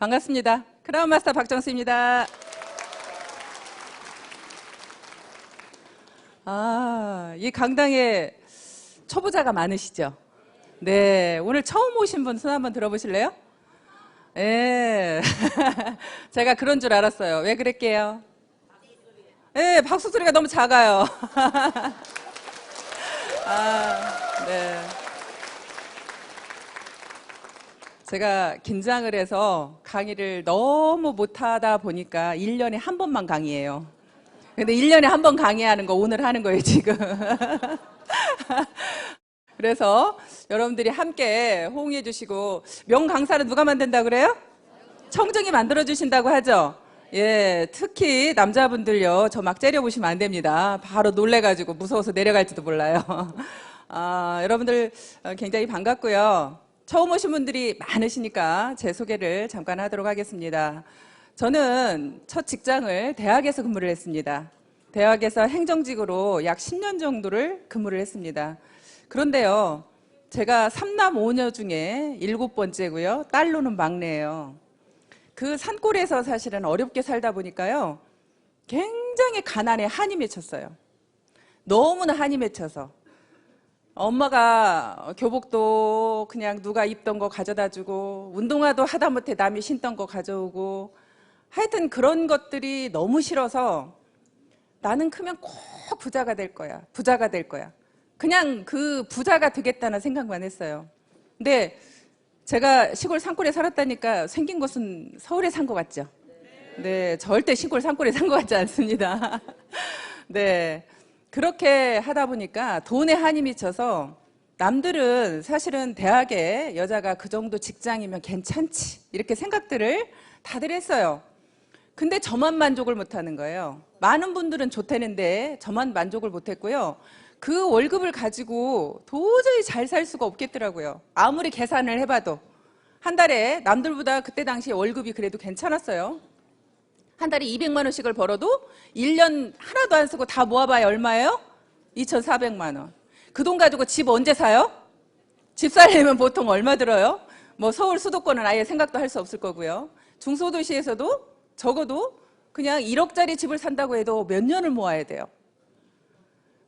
반갑습니다. 크라운 마스터 박정수입니다. 이 강당에 초보자가 많으시죠? 네, 오늘 처음 오신 분 손 한번 들어보실래요? 네, 제가 그런 줄 알았어요. 왜 그랬게요? 네, 박수 소리가 너무 작아요. 네. 제가 긴장을 해서 강의를 너무 못하다 보니까 1년에 한 번만 강의해요. 근데 1년에 한 번 강의하는 거 오늘 하는 거예요, 지금. 그래서 여러분들이 함께 호응해 주시고, 명강사는 누가 만든다고 그래요? 청정이 만들어 주신다고 하죠? 예, 특히 남자분들요, 저 막 째려보시면 안 됩니다. 바로 놀래가지고 무서워서 내려갈지도 몰라요. 여러분들 굉장히 반갑고요. 처음 오신 분들이 많으시니까 제 소개를 잠깐 하도록 하겠습니다. 저는 첫 직장을 대학에서 근무를 했습니다. 대학에서 행정직으로 약 10년 정도를 근무를 했습니다. 그런데요, 제가 3남 5녀 중에 7번째고요. 딸로는 막내예요. 그 산골에서 사실은 어렵게 살다 보니까요, 굉장히 가난에 한이 맺혔어요. 너무나 한이 맺혀서. 엄마가 교복도 그냥 누가 입던 거 가져다 주고, 운동화도 하다못해 남이 신던 거 가져오고, 하여튼 그런 것들이 너무 싫어서 나는 크면 꼭 부자가 될 거야. 부자가 될 거야. 그냥 그 부자가 되겠다는 생각만 했어요. 근데 제가 시골 산골에 살았다니까 생긴 곳은 서울에 산 것 같죠? 네, 절대 시골 산골에 산 것 같지 않습니다. 네. 그렇게 하다 보니까 돈에 한이 미쳐서 남들은 사실은 대학에 여자가 그 정도 직장이면 괜찮지 이렇게 생각들을 다들 했어요. 근데 저만 만족을 못하는 거예요. 많은 분들은 좋다는데 저만 만족을 못했고요. 그 월급을 가지고 도저히 잘 살 수가 없겠더라고요. 아무리 계산을 해봐도 한 달에 남들보다 그때 당시에 월급이 그래도 괜찮았어요. 한 달에 200만 원씩을 벌어도 1년 하나도 안 쓰고 다 모아봐야 얼마예요? 2,400만 원. 그 돈 가지고 집 언제 사요? 집 살려면 보통 얼마 들어요? 뭐 서울 수도권은 아예 생각도 할 수 없을 거고요. 중소도시에서도 적어도 그냥 1억짜리 집을 산다고 해도 몇 년을 모아야 돼요.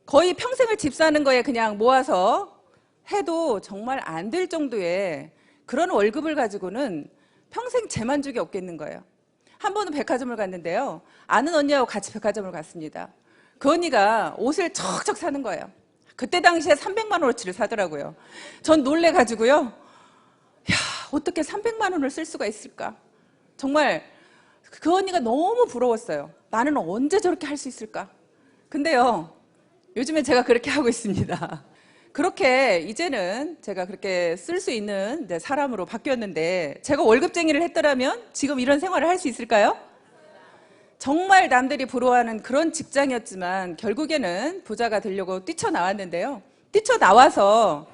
거의 평생을 집 사는 거에 그냥 모아서 해도 정말 안 될 정도의 그런 월급을 가지고는 평생 재만족이 없겠는 거예요. 한 번은 백화점을 갔는데요. 아는 언니하고 같이 백화점을 갔습니다. 그 언니가 옷을 척척 사는 거예요. 그때 당시에 300만 원어치를 사더라고요. 전 놀래가지고요. 야, 어떻게 300만 원을 쓸 수가 있을까? 정말 그 언니가 너무 부러웠어요. 나는 언제 저렇게 할 수 있을까? 근데요, 요즘에 제가 그렇게 하고 있습니다. 그렇게 이제는 제가 그렇게 쓸 수 있는 사람으로 바뀌었는데, 제가 월급쟁이를 했더라면 지금 이런 생활을 할 수 있을까요? 정말 남들이 부러워하는 그런 직장이었지만 결국에는 부자가 되려고 뛰쳐나왔는데요. 뛰쳐나와서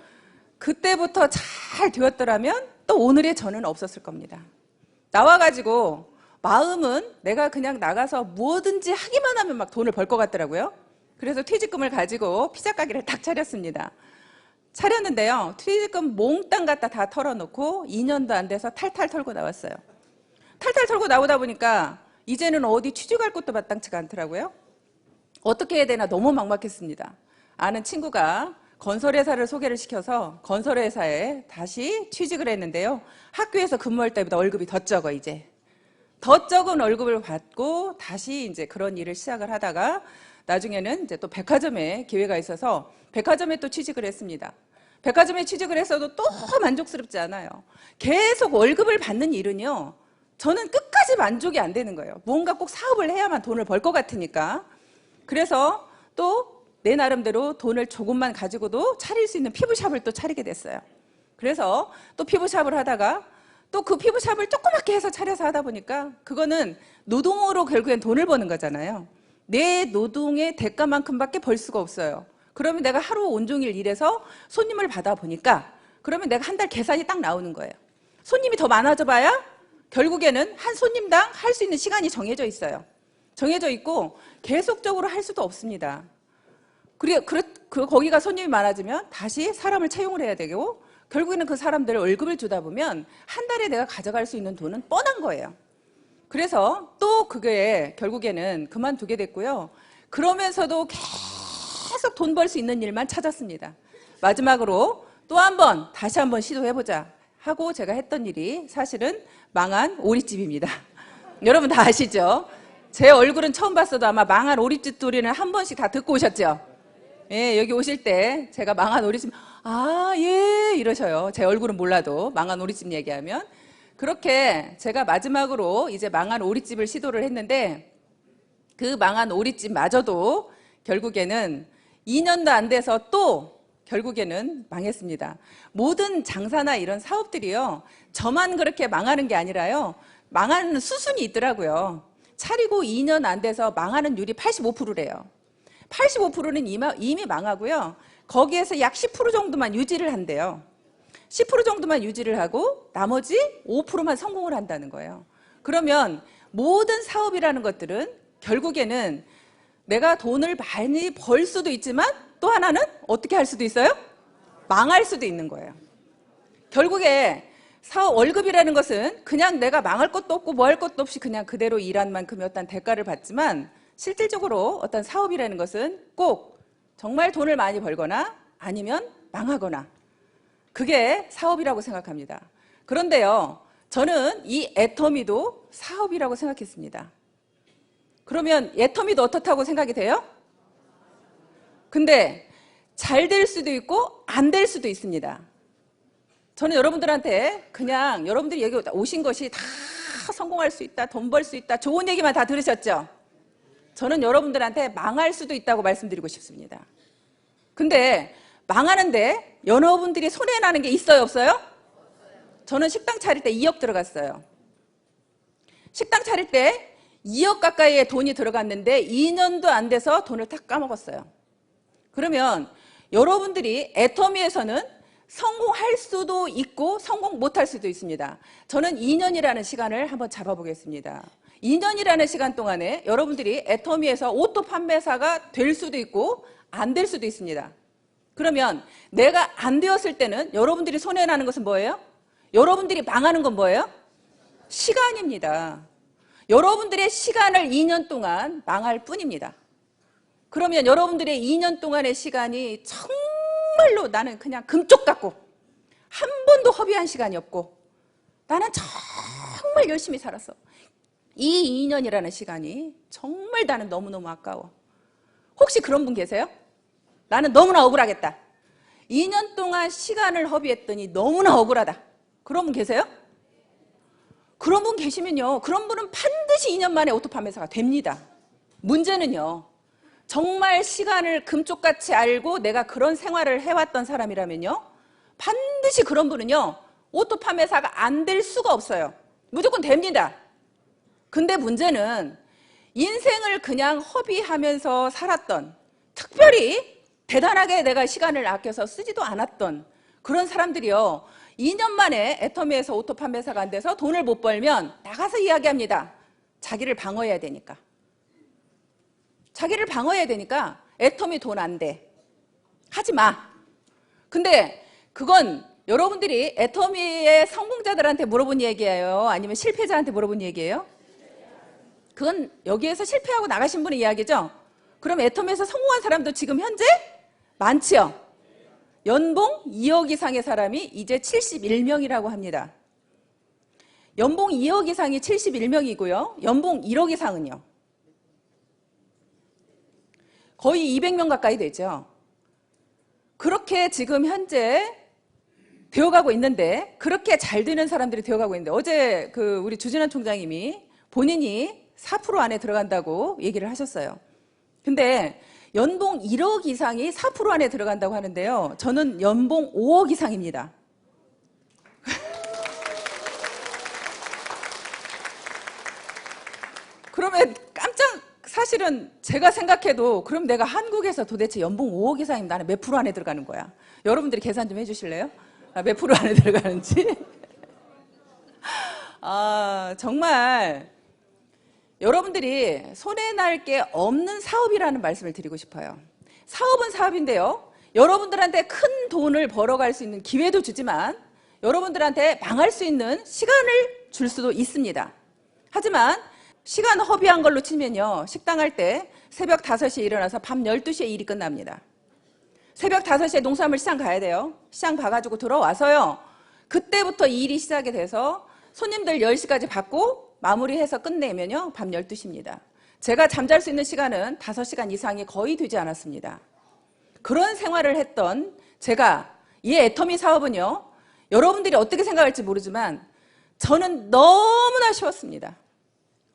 그때부터 잘 되었더라면 또 오늘의 저는 없었을 겁니다. 나와가지고 마음은 내가 그냥 나가서 뭐든지 하기만 하면 막 돈을 벌 것 같더라고요. 그래서 퇴직금을 가지고 피자 가게를 딱 차렸습니다. 차렸는데요, 퇴직금 몽땅 갖다 다 털어놓고 2년도 안 돼서 탈탈 털고 나왔어요. 탈탈 털고 나오다 보니까 이제는 어디 취직할 것도 마땅치가 않더라고요. 어떻게 해야 되나 너무 막막했습니다. 아는 친구가 건설회사를 소개를 시켜서 건설회사에 다시 취직을 했는데요. 학교에서 근무할 때보다 월급이 더 적어, 이제. 더 적은 월급을 받고 다시 이제 그런 일을 시작을 하다가 나중에는 이제 또 백화점에 기회가 있어서 백화점에 또 취직을 했습니다. 백화점에 취직을 했어도 또 만족스럽지 않아요. 계속 월급을 받는 일은요, 저는 끝까지 만족이 안 되는 거예요. 뭔가 꼭 사업을 해야만 돈을 벌 것 같으니까. 그래서 또 내 나름대로 돈을 조금만 가지고도 차릴 수 있는 피부샵을 또 차리게 됐어요. 그래서 또 피부샵을 하다가 또 그 피부샵을 조그맣게 해서 차려서 하다 보니까 그거는 노동으로 결국엔 돈을 버는 거잖아요. 내 노동의 대가만큼밖에 벌 수가 없어요. 그러면 내가 하루 온종일 일해서 손님을 받아보니까 그러면 내가 한 달 계산이 딱 나오는 거예요. 손님이 더 많아져 봐야 결국에는 한 손님당 할 수 있는 시간이 정해져 있어요. 정해져 있고 계속적으로 할 수도 없습니다. 거기가 손님이 많아지면 다시 사람을 채용을 해야 되고, 결국에는 그 사람들 월급을 주다 보면 한 달에 내가 가져갈 수 있는 돈은 뻔한 거예요. 그래서 또 그게 결국에는 그만두게 됐고요. 그러면서도 계속 돈 벌 수 있는 일만 찾았습니다. 마지막으로 또 한 번 다시 한번 시도해보자 하고 제가 했던 일이 사실은 망한 오리집입니다. 여러분 다 아시죠? 제 얼굴은 처음 봤어도 아마 망한 오리집 소리는 한 번씩 다 듣고 오셨죠? 예, 여기 오실 때 제가 망한 오리집, 아, 예, 이러셔요. 제 얼굴은 몰라도 망한 오리집 얘기하면. 그렇게 제가 마지막으로 이제 망한 오리집을 시도를 했는데 그 망한 오리집마저도 결국에는 2년도 안 돼서 또 결국에는 망했습니다. 모든 장사나 이런 사업들이요, 저만 그렇게 망하는 게 아니라요, 망하는 수순이 있더라고요. 차리고 2년 안 돼서 망하는 율이 85%래요. 85%는 이미 망하고요. 거기에서 약 10% 정도만 유지를 한대요. 10% 정도만 유지를 하고 나머지 5%만 성공을 한다는 거예요. 그러면 모든 사업이라는 것들은 결국에는 내가 돈을 많이 벌 수도 있지만 또 하나는 어떻게 할 수도 있어요? 망할 수도 있는 거예요. 결국에 사업 월급이라는 것은 그냥 내가 망할 것도 없고 뭐 할 것도 없이 그냥 그대로 일한 만큼의 어떤 대가를 받지만 실질적으로 어떤 사업이라는 것은 꼭 정말 돈을 많이 벌거나 아니면 망하거나 그게 사업이라고 생각합니다. 그런데요, 저는 이 애터미도 사업이라고 생각했습니다. 그러면 애터미도 어떻다고 생각이 돼요? 근데 잘 될 수도 있고 안 될 수도 있습니다. 저는 여러분들한테 그냥 여러분들이 여기 오신 것이 다 성공할 수 있다, 돈 벌 수 있다, 좋은 얘기만 다 들으셨죠? 저는 여러분들한테 망할 수도 있다고 말씀드리고 싶습니다. 근데 망하는데 여러분들이 손해나는 게 있어요, 없어요? 저는 식당 차릴 때 2억 들어갔어요. 식당 차릴 때 2억 가까이의 돈이 들어갔는데 2년도 안 돼서 돈을 다 까먹었어요. 그러면 여러분들이 애터미에서는 성공할 수도 있고 성공 못할 수도 있습니다. 저는 2년이라는 시간을 한번 잡아보겠습니다. 2년이라는 시간 동안에 여러분들이 애터미에서 오토 판매사가 될 수도 있고 안 될 수도 있습니다. 그러면 내가 안 되었을 때는 여러분들이 손해나는 것은 뭐예요? 여러분들이 망하는 건 뭐예요? 시간입니다. 여러분들의 시간을 2년 동안 망할 뿐입니다. 그러면 여러분들의 2년 동안의 시간이 정말로 나는 그냥 금쪽 같고 한 번도 허비한 시간이 없고 나는 정말 열심히 살았어. 이 2년이라는 시간이 정말 나는 너무너무 아까워. 혹시 그런 분 계세요? 나는 너무나 억울하겠다. 2년 동안 시간을 허비했더니 너무나 억울하다. 그런 분 계세요? 그런 분 계시면요, 그런 분은 반드시 2년 만에 오토 판매사가 됩니다. 문제는요, 정말 시간을 금쪽같이 알고 내가 그런 생활을 해왔던 사람이라면요, 반드시 그런 분은요, 오토 판매사가 안 될 수가 없어요. 무조건 됩니다. 근데 문제는 인생을 그냥 허비하면서 살았던, 특별히 대단하게 내가 시간을 아껴서 쓰지도 않았던 그런 사람들이요, 2년 만에 애터미에서 오토 판매사가 안 돼서 돈을 못 벌면 나가서 이야기합니다. 자기를 방어해야 되니까. 자기를 방어해야 되니까 애터미 돈 안 돼. 하지 마. 근데 그건 여러분들이 애터미의 성공자들한테 물어본 얘기예요? 아니면 실패자한테 물어본 얘기예요? 그건 여기에서 실패하고 나가신 분의 이야기죠? 그럼 애터미에서 성공한 사람도 지금 현재 많지요? 연봉 2억 이상의 사람이 이제 71명이라고 합니다. 연봉 2억 이상이 71명이고요. 연봉 1억 이상은요? 거의 200명 가까이 되죠. 그렇게 지금 현재 되어가고 있는데, 그렇게 잘 되는 사람들이 되어가고 있는데, 어제 우리 주진환 총장님이 본인이 4% 안에 들어간다고 얘기를 하셨어요. 근데 연봉 1억 이상이 4% 안에 들어간다고 하는데요. 저는 연봉 5억 이상입니다. 그러면 사실은 제가 생각해도 그럼 내가 한국에서 도대체 연봉 5억 이상이면 나는 몇 프로 안에 들어가는 거야? 여러분들이 계산 좀 해주실래요? 몇 프로 안에 들어가는지? 정말 여러분들이 손해날 게 없는 사업이라는 말씀을 드리고 싶어요. 사업은 사업인데요, 여러분들한테 큰 돈을 벌어갈 수 있는 기회도 주지만 여러분들한테 망할 수 있는 시간을 줄 수도 있습니다. 하지만 시간 허비한 걸로 치면요, 식당 할 때 새벽 5시에 일어나서 밤 12시에 일이 끝납니다. 새벽 5시에 농산물 시장 가야 돼요. 시장 가가지고 들어와서요, 그때부터 일이 시작이 돼서 손님들 10시까지 받고 마무리해서 끝내면요 밤 12시입니다. 제가 잠잘 수 있는 시간은 5시간 이상이 거의 되지 않았습니다. 그런 생활을 했던 제가, 이 애터미 사업은요, 여러분들이 어떻게 생각할지 모르지만 저는 너무나 쉬웠습니다.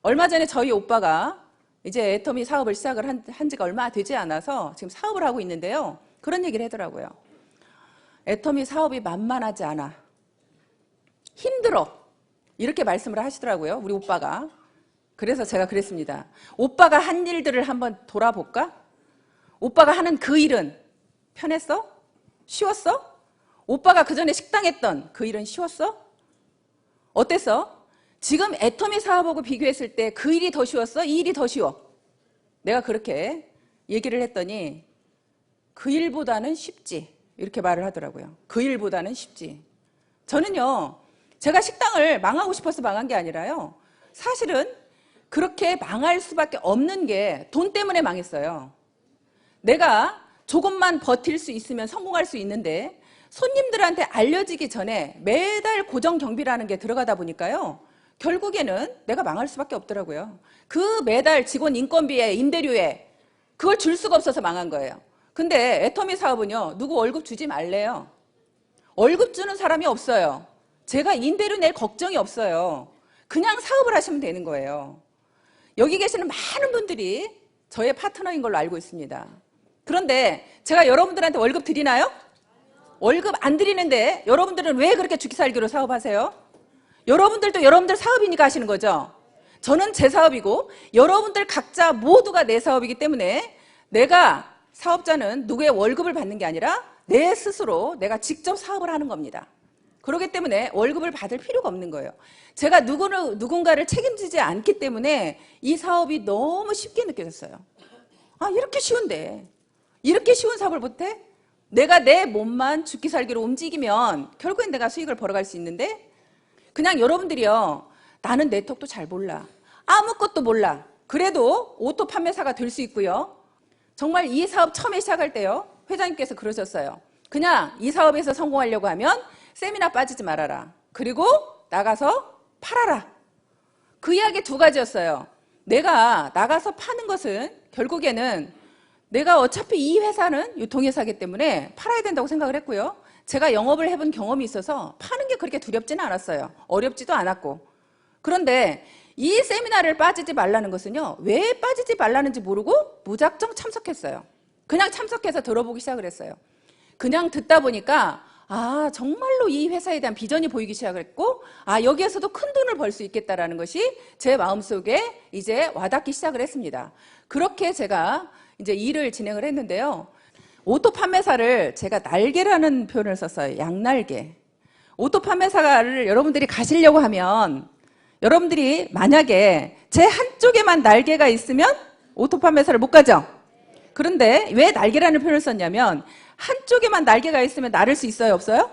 얼마 전에 저희 오빠가 이제 애터미 사업을 시작을 한 지가 얼마 되지 않아서 지금 사업을 하고 있는데요, 그런 얘기를 하더라고요. 애터미 사업이 만만하지 않아. 힘들어. 이렇게 말씀을 하시더라고요, 우리 오빠가. 그래서 제가 그랬습니다. 오빠가 한 일들을 한번 돌아볼까? 오빠가 하는 그 일은 편했어? 쉬웠어? 오빠가 그전에 식당 했던 그 일은 쉬웠어? 어땠어? 지금 애터미 사업하고 비교했을 때 그 일이 더 쉬웠어? 이 일이 더 쉬워? 내가 그렇게 얘기를 했더니 그 일보다는 쉽지, 이렇게 말을 하더라고요. 그 일보다는 쉽지. 저는요, 제가 식당을 망하고 싶어서 망한 게 아니라요, 사실은 그렇게 망할 수밖에 없는 게 돈 때문에 망했어요. 내가 조금만 버틸 수 있으면 성공할 수 있는데 손님들한테 알려지기 전에 매달 고정 경비라는 게 들어가다 보니까요, 결국에는 내가 망할 수밖에 없더라고요. 그 매달 직원 인건비에 임대료에 그걸 줄 수가 없어서 망한 거예요. 근데 애터미 사업은요, 누구 월급 주지 말래요. 월급 주는 사람이 없어요. 제가 임대료 낼 걱정이 없어요. 그냥 사업을 하시면 되는 거예요. 여기 계시는 많은 분들이 저의 파트너인 걸로 알고 있습니다. 그런데 제가 여러분들한테 월급 드리나요? 월급 안 드리는데 여러분들은 왜 그렇게 죽기살기로 사업하세요? 여러분들도 여러분들 사업이니까 하시는 거죠. 저는 제 사업이고 여러분들 각자 모두가 내 사업이기 때문에 내가, 사업자는 누구의 월급을 받는 게 아니라 내 스스로 내가 직접 사업을 하는 겁니다. 그렇기 때문에 월급을 받을 필요가 없는 거예요. 제가 누군가를 책임지지 않기 때문에 이 사업이 너무 쉽게 느껴졌어요. 아, 이렇게 쉬운데, 이렇게 쉬운 사업을 못해? 내가 내 몸만 죽기 살기로 움직이면 결국엔 내가 수익을 벌어갈 수 있는데, 그냥 여러분들이요, 나는 네트워크도 잘 몰라, 아무것도 몰라, 그래도 오토 판매사가 될 수 있고요. 정말 이 사업 처음에 시작할 때요, 회장님께서 그러셨어요. 그냥 이 사업에서 성공하려고 하면 세미나 빠지지 말아라, 그리고 나가서 팔아라. 그 이야기 두 가지였어요. 내가 나가서 파는 것은 결국에는 내가 어차피 이 회사는 유통회사이기 때문에 팔아야 된다고 생각을 했고요. 제가 영업을 해본 경험이 있어서 파는 게 그렇게 두렵지는 않았어요. 어렵지도 않았고. 그런데 이 세미나를 빠지지 말라는 것은요, 왜 빠지지 말라는지 모르고 무작정 참석했어요. 그냥 참석해서 들어보기 시작을 했어요. 그냥 듣다 보니까 아, 정말로 이 회사에 대한 비전이 보이기 시작했고, 아, 여기에서도 큰 돈을 벌 수 있겠다라는 것이 제 마음속에 이제 와닿기 시작을 했습니다. 그렇게 제가 이제 일을 진행을 했는데요. 오토 판매사를 제가 날개라는 표현을 썼어요. 양날개. 오토 판매사를 여러분들이 가시려고 하면, 여러분들이 만약에 제 한쪽에만 날개가 있으면 오토 판매사를 못 가죠. 그런데 왜 날개라는 표현을 썼냐면, 한쪽에만 날개가 있으면 날을 수 있어요, 없어요?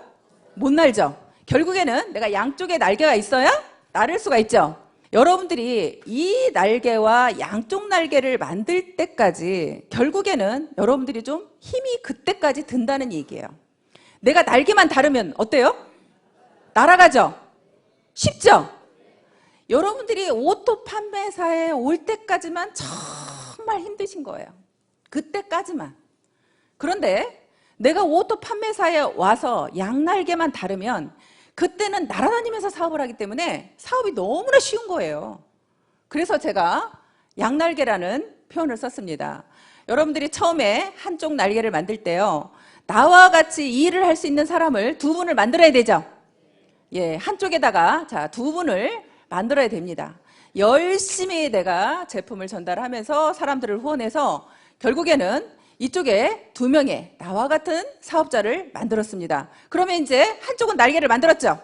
못 날죠. 결국에는 내가 양쪽에 날개가 있어야 날을 수가 있죠. 여러분들이 이 날개와 양쪽 날개를 만들 때까지 결국에는 여러분들이 좀 힘이 그때까지 든다는 얘기예요. 내가 날개만 다르면 어때요? 날아가죠? 쉽죠? 여러분들이 오토 판매사에 올 때까지만 정말 힘드신 거예요. 그때까지만. 그런데 내가 오토 판매사에 와서 양날개만 다르면 그때는 날아다니면서 사업을 하기 때문에 사업이 너무나 쉬운 거예요. 그래서 제가 양날개라는 표현을 썼습니다. 여러분들이 처음에 한쪽 날개를 만들 때요, 나와 같이 일을 할 수 있는 사람을 두 분을 만들어야 되죠. 예, 한쪽에다가 자, 두 분을 만들어야 됩니다. 열심히 내가 제품을 전달하면서 사람들을 후원해서 결국에는 이쪽에 2명의 나와 같은 사업자를 만들었습니다. 그러면 이제 한쪽은 날개를 만들었죠.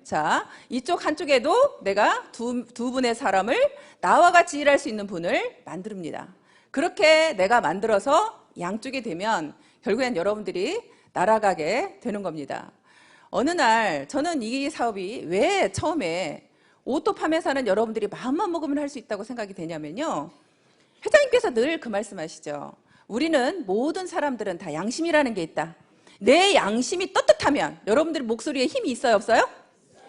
자, 이쪽 한쪽에도 내가 두 분의 사람을 나와 같이 일할 수 있는 분을 만듭니다. 그렇게 내가 만들어서 양쪽이 되면 결국엔 여러분들이 날아가게 되는 겁니다. 어느 날 저는 이 사업이 왜 처음에 오토 판매사는 여러분들이 마음만 먹으면 할 수 있다고 생각이 되냐면요. 회장님께서 늘 그 말씀하시죠. 우리는 모든 사람들은 다 양심이라는 게 있다. 내 양심이 떳떳하면 여러분들 목소리에 힘이 있어요, 없어요?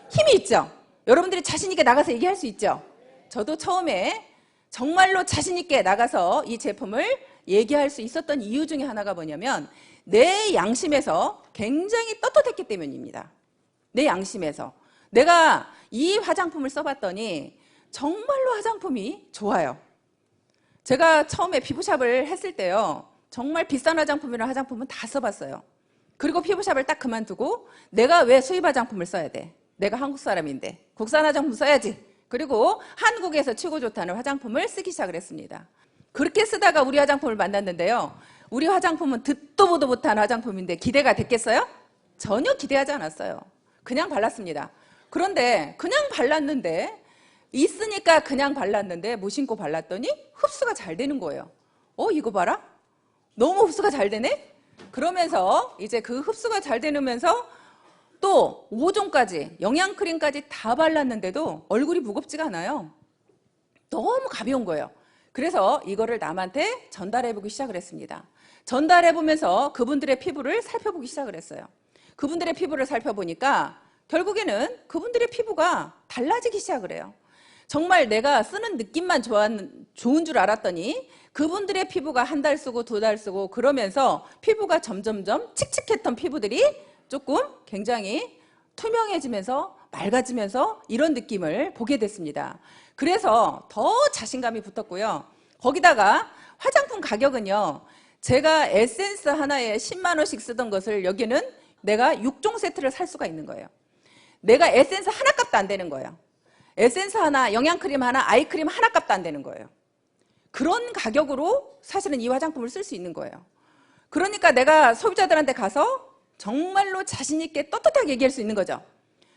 힘이 있죠. 여러분들이 자신 있게 나가서 얘기할 수 있죠. 저도 처음에 정말로 자신 있게 나가서 이 제품을 얘기할 수 있었던 이유 중에 하나가 뭐냐면 내 양심에서 굉장히 떳떳했기 때문입니다. 내 양심에서. 내가 이 화장품을 써봤더니 정말로 화장품이 좋아요. 제가 처음에 피부샵을 했을 때요. 정말 비싼 화장품이랑 화장품은 다 써봤어요. 그리고 피부샵을 딱 그만두고 내가 왜 수입 화장품을 써야 돼? 내가 한국 사람인데 국산 화장품 써야지. 그리고 한국에서 최고 좋다는 화장품을 쓰기 시작을 했습니다. 그렇게 쓰다가 우리 화장품을 만났는데요. 우리 화장품은 듣도 보도 못한 화장품인데 기대가 됐겠어요? 전혀 기대하지 않았어요. 그냥 발랐습니다. 그런데 그냥 발랐는데 있으니까 그냥 발랐는데 무심코 발랐더니 흡수가 잘 되는 거예요. 이거 봐라. 너무 흡수가 잘 되네? 그러면서 이제 그 흡수가 잘 되면서 또 5종까지 영양크림까지 다 발랐는데도 얼굴이 무겁지가 않아요. 너무 가벼운 거예요. 그래서 이거를 남한테 전달해보기 시작을 했습니다. 전달해보면서 그분들의 피부를 살펴보기 시작을 했어요. 그분들의 피부를 살펴보니까 결국에는 그분들의 피부가 달라지기 시작을 해요. 정말 내가 쓰는 느낌만 좋은 줄 알았더니 그분들의 피부가 한 달 쓰고 2달 쓰고 그러면서 피부가 점점점 칙칙했던 피부들이 조금 굉장히 투명해지면서 맑아지면서 이런 느낌을 보게 됐습니다. 그래서 더 자신감이 붙었고요. 거기다가 화장품 가격은요. 제가 에센스 하나에 10만 원씩 쓰던 것을 여기는 내가 6종 세트를 살 수가 있는 거예요. 내가 에센스 하나 값도 안 되는 거예요. 에센스 하나, 영양크림 하나, 아이크림 하나 값도 안 되는 거예요. 그런 가격으로 사실은 이 화장품을 쓸 수 있는 거예요. 그러니까 내가 소비자들한테 가서 정말로 자신 있게 떳떳하게 얘기할 수 있는 거죠.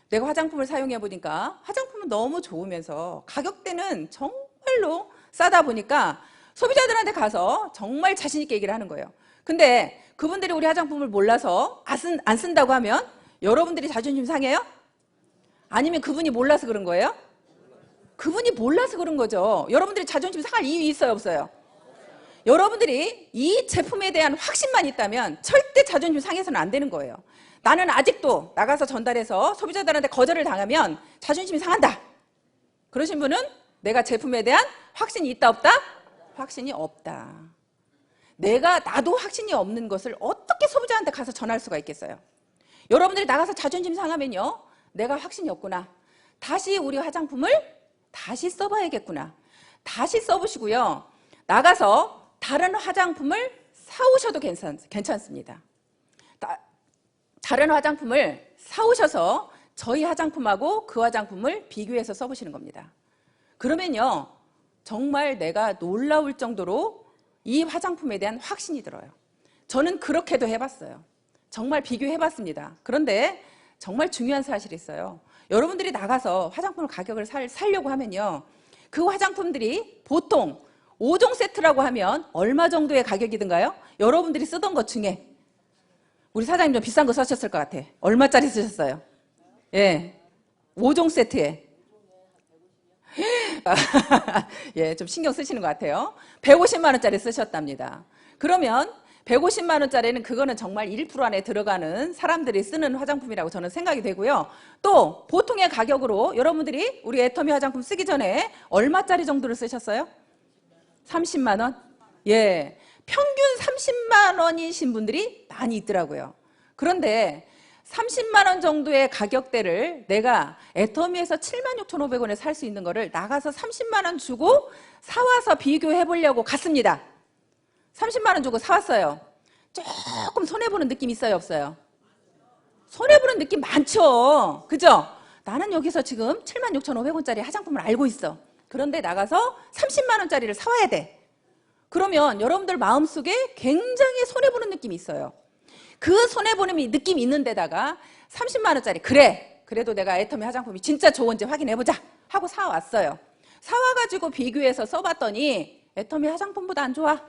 내가 화장품을 사용해 보니까 화장품은 너무 좋으면서 가격대는 정말로 싸다 보니까 소비자들한테 가서 정말 자신 있게 얘기를 하는 거예요. 근데 그분들이 우리 화장품을 몰라서 안 쓴다고 하면 여러분들이 자존심 상해요? 아니면 그분이 몰라서 그런 거예요? 그분이 몰라서 그런 거죠. 여러분들이 자존심 상할 이유 있어요, 없어요? 여러분들이 이 제품에 대한 확신만 있다면 절대 자존심 상해서는 안 되는 거예요. 나는 아직도 나가서 전달해서 소비자들한테 거절을 당하면 자존심이 상한다. 그러신 분은 내가 제품에 대한 확신이 있다, 없다? 확신이 없다. 나도 확신이 없는 것을 어떻게 소비자한테 가서 전할 수가 있겠어요? 여러분들이 나가서 자존심 상하면요. 내가 확신이 없구나. 다시 우리 화장품을 다시 써봐야겠구나. 다시 써보시고요. 나가서 다른 화장품을 사오셔도 괜찮습니다. 다른 화장품을 사오셔서 저희 화장품하고 그 화장품을 비교해서 써보시는 겁니다. 그러면요. 정말 내가 놀라울 정도로 이 화장품에 대한 확신이 들어요. 저는 그렇게도 해봤어요. 정말 비교해봤습니다. 그런데 정말 중요한 사실이 있어요. 여러분들이 나가서 화장품 가격을 살려고 하면요. 그 화장품들이 보통 5종 세트라고 하면 얼마 정도의 가격이든가요? 여러분들이 쓰던 것 중에 우리 사장님 좀 비싼 거 쓰셨을 것 같아. 얼마짜리 쓰셨어요? 예, 5종 세트에. 예, 좀 신경 쓰시는 것 같아요. 150만 원짜리 쓰셨답니다. 그러면 150만 원짜리는 그거는 정말 1% 안에 들어가는 사람들이 쓰는 화장품이라고 저는 생각이 되고요. 또 보통의 가격으로 여러분들이 우리 애터미 화장품 쓰기 전에 얼마짜리 정도를 쓰셨어요? 30만 원? 예, 평균 30만 원이신 분들이 많이 있더라고요. 그런데 30만 원 정도의 가격대를 내가 애터미에서 76,500원에 살 수 있는 거를 나가서 30만 원 주고 사와서 비교해 보려고 갔습니다. 30만 원 주고 사왔어요. 조금 손해보는 느낌 있어요, 없어요? 손해보는 느낌 많죠? 그죠? 나는 여기서 지금 76,500원짜리 화장품을 알고 있어. 그런데 나가서 30만 원짜리를 사와야 돼. 그러면 여러분들 마음속에 굉장히 손해보는 느낌이 있어요. 그 손해보는 느낌이 있는 데다가 30만 원짜리 그래도 내가 애터미 화장품이 진짜 좋은지 확인해보자 하고 사왔어요. 사와가지고 비교해서 써봤더니 애터미 화장품보다 안 좋아.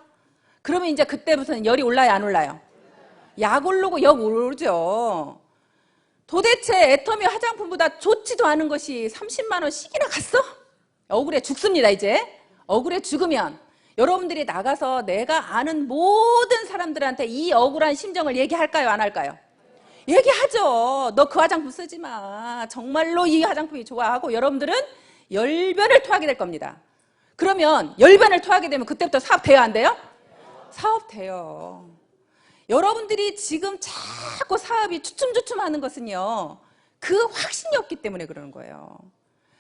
그러면 이제 그때부터는 열이 올라요, 안 올라요? 약 오르고 역 오르죠. 도대체 애터미 화장품보다 좋지도 않은 것이 30만 원씩이나 갔어? 억울해 죽습니다. 이제 억울해 죽으면 여러분들이 나가서 내가 아는 모든 사람들한테 이 억울한 심정을 얘기할까요? 안 할까요? 얘기하죠. 너 그 화장품 쓰지 마. 정말로 이 화장품이 좋아 하고 여러분들은 열변을 토하게 될 겁니다. 그러면 열변을 토하게 되면 그때부터 사업 돼요? 안 돼요? 사업 돼요. 여러분들이 지금 자꾸 사업이 주춤주춤하는 것은요, 그 확신이 없기 때문에 그러는 거예요.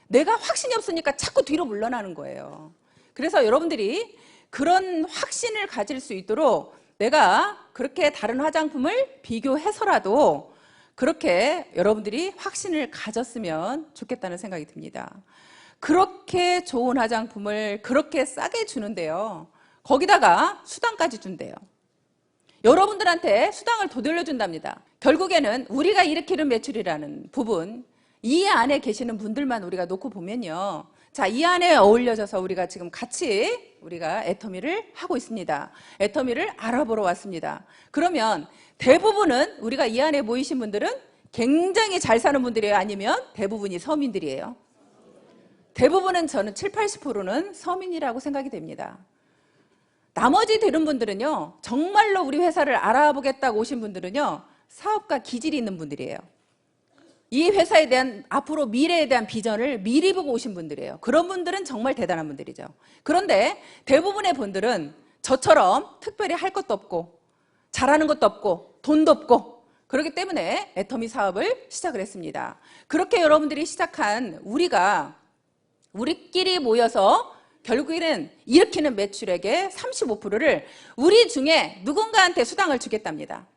내가 확신이 없으니까 자꾸 뒤로 물러나는 거예요. 그래서 여러분들이 그런 확신을 가질 수 있도록 내가 그렇게 다른 화장품을 비교해서라도 그렇게 여러분들이 확신을 가졌으면 좋겠다는 생각이 듭니다. 그렇게 좋은 화장품을 그렇게 싸게 주는데요, 거기다가 수당까지 준대요. 여러분들한테 수당을 더 돌려준답니다. 결국에는 우리가 일으키는 매출이라는 부분, 이 안에 계시는 분들만 우리가 놓고 보면요, 자, 이 안에 어울려져서 우리가 지금 같이 우리가 애터미를 하고 있습니다. 애터미를 알아보러 왔습니다. 그러면 대부분은 우리가 이 안에 모이신 분들은 굉장히 잘 사는 분들이에요? 아니면 대부분이 서민들이에요? 대부분은 저는 7, 80%는 서민이라고 생각이 됩니다. 나머지 되는 분들은요, 정말로 우리 회사를 알아보겠다고 오신 분들은요, 사업가 기질이 있는 분들이에요. 이 회사에 대한 앞으로 미래에 대한 비전을 미리 보고 오신 분들이에요. 그런 분들은 정말 대단한 분들이죠. 그런데 대부분의 분들은 저처럼 특별히 할 것도 없고 잘하는 것도 없고 돈도 없고 그렇기 때문에 애터미 사업을 시작을 했습니다. 그렇게 여러분들이 시작한 우리끼리 모여서 결국에는 일으키는 매출액의 35%를 우리 중에 누군가한테 수당을 주겠답니다.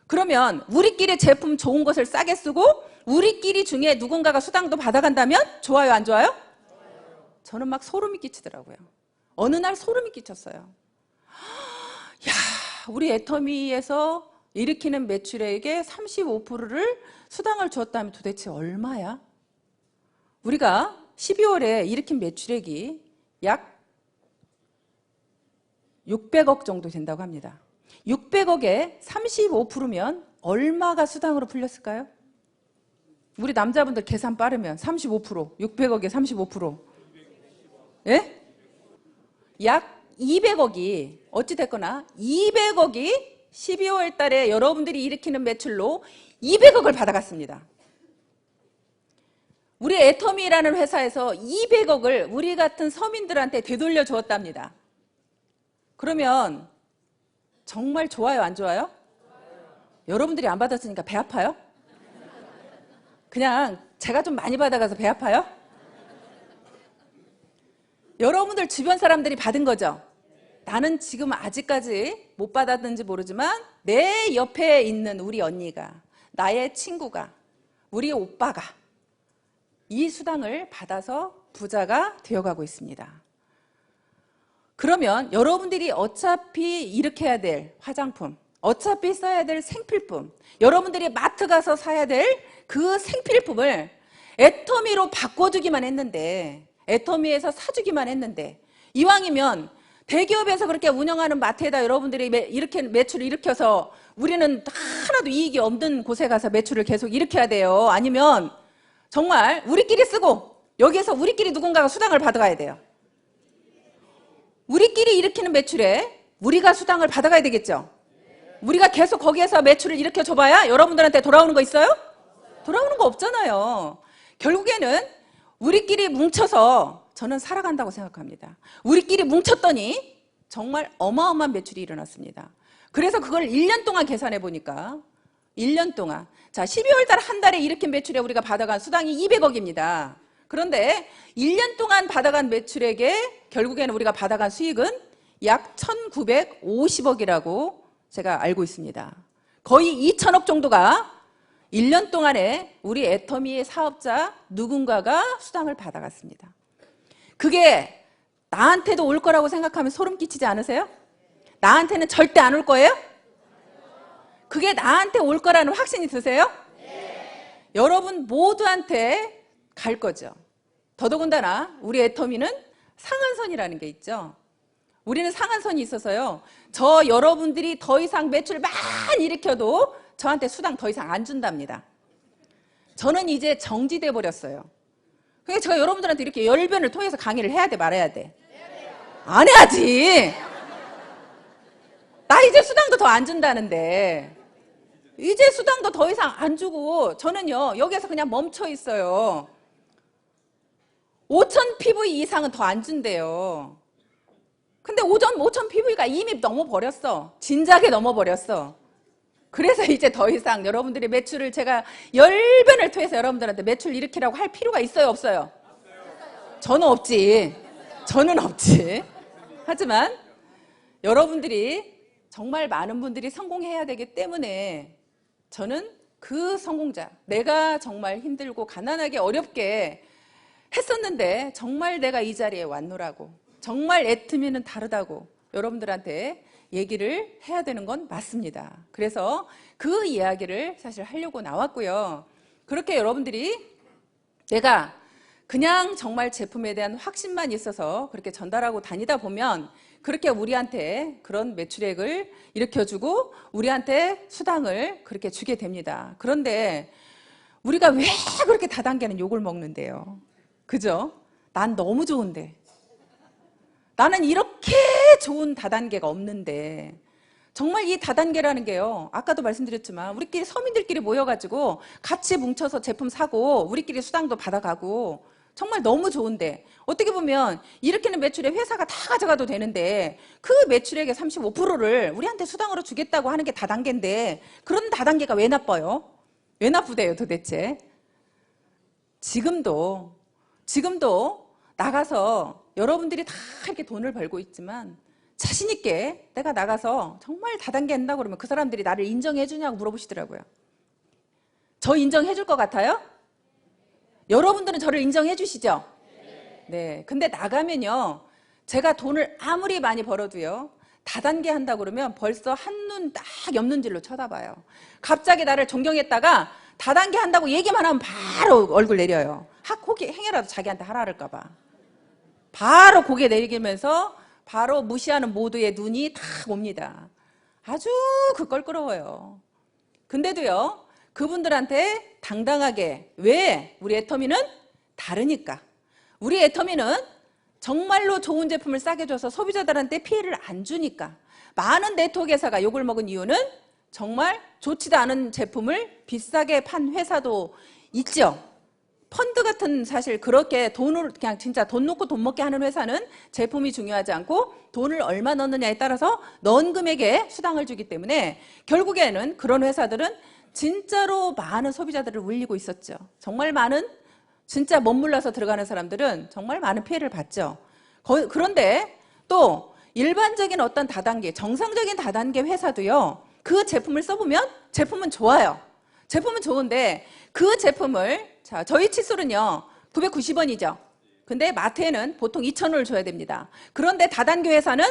그러면 우리끼리 제품 좋은 것을 싸게 쓰고 우리끼리 중에 누군가가 수당도 받아간다면 좋아요, 안 좋아요? 저는 막 소름이 끼치더라고요. 어느 날 소름이 끼쳤어요. 야, 우리 애터미에서 일으키는 매출액의 35%를 수당을 주었다면 도대체 얼마야? 우리가 12월에 일으킨 매출액이 약 600억 정도 된다고 합니다. 600억에 35%면 얼마가 수당으로 풀렸을까요? 우리 남자분들 계산 빠르면 35%, 600억에 35%. 예? 약 200억이 어찌됐거나 200억이 12월 달에 여러분들이 일으키는 매출로 200억을 받아갔습니다. 우리 애터미라는 회사에서 200억을 우리 같은 서민들한테 되돌려 주었답니다. 그러면 정말 좋아요, 안 좋아요? 여러분들이 안 받았으니까 배 아파요? 그냥 제가 좀 많이 받아가서 배 아파요? 여러분들 주변 사람들이 받은 거죠? 나는 지금 아직까지 못 받았는지 모르지만 내 옆에 있는 우리 언니가, 나의 친구가, 우리 오빠가 이 수당을 받아서 부자가 되어가고 있습니다. 그러면 여러분들이 어차피 일으켜야 될 화장품, 어차피 써야 될 생필품, 여러분들이 마트 가서 사야 될 그 생필품을 애터미로 바꿔주기만 했는데, 애터미에서 사주기만 했는데, 이왕이면 대기업에서 그렇게 운영하는 마트에다 여러분들이 이렇게 매출을 일으켜서 우리는 하나도 이익이 없는 곳에 가서 매출을 계속 일으켜야 돼요. 아니면 정말 우리끼리 쓰고 여기에서 우리끼리 누군가가 수당을 받아가야 돼요. 우리끼리 일으키는 매출에 우리가 수당을 받아가야 되겠죠. 우리가 계속 거기에서 매출을 일으켜줘봐야 여러분들한테 돌아오는 거 있어요? 돌아오는 거 없잖아요. 결국에는 우리끼리 뭉쳐서 저는 살아간다고 생각합니다. 우리끼리 뭉쳤더니 정말 어마어마한 매출이 일어났습니다. 그래서 그걸 1년 동안 계산해 보니까 1년 동안, 자, 12월 달 한 달에 일으킨 매출에 우리가 받아간 수당이 200억입니다. 그런데 1년 동안 받아간 매출액에 결국에는 우리가 받아간 수익은 약 1950억이라고 제가 알고 있습니다. 거의 2천억 정도가 1년 동안에 우리 애터미의 사업자 누군가가 수당을 받아갔습니다. 그게 나한테도 올 거라고 생각하면 소름 끼치지 않으세요? 나한테는 절대 안 올 거예요? 그게 나한테 올 거라는 확신이 드세요? 네. 여러분 모두한테 갈 거죠. 더더군다나 우리 애터미는 상한선이라는 게 있죠. 우리는 상한선이 있어서요. 저 여러분들이 더 이상 매출 많이 일으켜도 저한테 수당 더 이상 안 준답니다. 저는 이제 정지돼 버렸어요. 그러니까 제가 여러분들한테 이렇게 열변을 통해서 강의를 해야 돼, 말아야 돼? 안 해야지. 나 이제 수당도 더 안 준다는데. 이제 수당도 더 이상 안 주고 저는요 여기에서 그냥 멈춰 있어요. 5,000 PV 이상은 더 안 준대요. 근데 5,000 PV가 이미 넘어버렸어. 진작에 넘어버렸어. 그래서 이제 더 이상 여러분들이 매출을 제가 열변을 통해서 여러분들한테 매출 일으키라고 할 필요가 있어요, 없어요? 저는 없지. 저는 없지. 하지만 여러분들이 정말 많은 분들이 성공해야 되기 때문에 저는 그 성공자, 내가 정말 힘들고 가난하게 어렵게 했었는데 정말 내가 이 자리에 왔노라고, 정말 애터미는 다르다고 여러분들한테 얘기를 해야 되는 건 맞습니다. 그래서 그 이야기를 사실 하려고 나왔고요. 그렇게 여러분들이 내가 그냥 정말 제품에 대한 확신만 있어서 그렇게 전달하고 다니다 보면 그렇게 우리한테 그런 매출액을 일으켜주고 우리한테 수당을 그렇게 주게 됩니다. 그런데 우리가 왜 그렇게 다단계는 욕을 먹는데요? 그죠? 난 너무 좋은데. 나는 이렇게 좋은 다단계가 없는데. 정말 이 다단계라는 게요, 아까도 말씀드렸지만 우리끼리 서민들끼리 모여가지고 같이 뭉쳐서 제품 사고 우리끼리 수당도 받아가고 정말 너무 좋은데, 어떻게 보면 일으키는 매출에 회사가 다 가져가도 되는데 그 매출액의 35%를 우리한테 수당으로 주겠다고 하는 게 다단계인데, 그런 다단계가 왜 나빠요? 왜 나쁘대요 도대체? 지금도 나가서 여러분들이 다 이렇게 돈을 벌고 있지만 자신 있게 내가 나가서 정말 다단계 한다고 그러면 그 사람들이 나를 인정해 주냐고 물어보시더라고요. 저 인정해 줄 것 같아요? 여러분들은 저를 인정해 주시죠? 네. 근데 나가면요, 제가 돈을 아무리 많이 벌어도요, 다단계 한다고 그러면 벌써 한눈 딱 옆눈질로 쳐다봐요. 갑자기 나를 존경했다가 다단계 한다고 얘기만 하면 바로 얼굴 내려요. 혹시 행여라도 자기한테 하라 그럴까 봐. 바로 고개 내리면서 바로 무시하는 모두의 눈이 다 옵니다. 아주 껄끄러워요. 근데도요, 그분들한테 당당하게, 왜? 우리 애터미는 다르니까. 우리 애터미는 정말로 좋은 제품을 싸게 줘서 소비자들한테 피해를 안 주니까. 많은 네트워크 회사가 욕을 먹은 이유는 정말 좋지도 않은 제품을 비싸게 판 회사도 있죠. 펀드 같은, 사실 그렇게 돈을 그냥 진짜 돈 놓고 돈 먹게 하는 회사는 제품이 중요하지 않고 돈을 얼마 넣느냐에 따라서 넣은 금액에 수당을 주기 때문에 결국에는 그런 회사들은 진짜로 많은 소비자들을 울리고 있었죠. 정말 많은, 진짜 멋물러서 들어가는 사람들은 정말 많은 피해를 봤죠. 그런데 또 일반적인 어떤 다단계, 정상적인 다단계 회사도요, 그 제품을 써보면 제품은 좋아요. 제품은 좋은데 그 제품을, 자, 저희 칫솔은요 990원이죠. 근데 마트에는 보통 2,000원을 줘야 됩니다. 그런데 다단계 회사는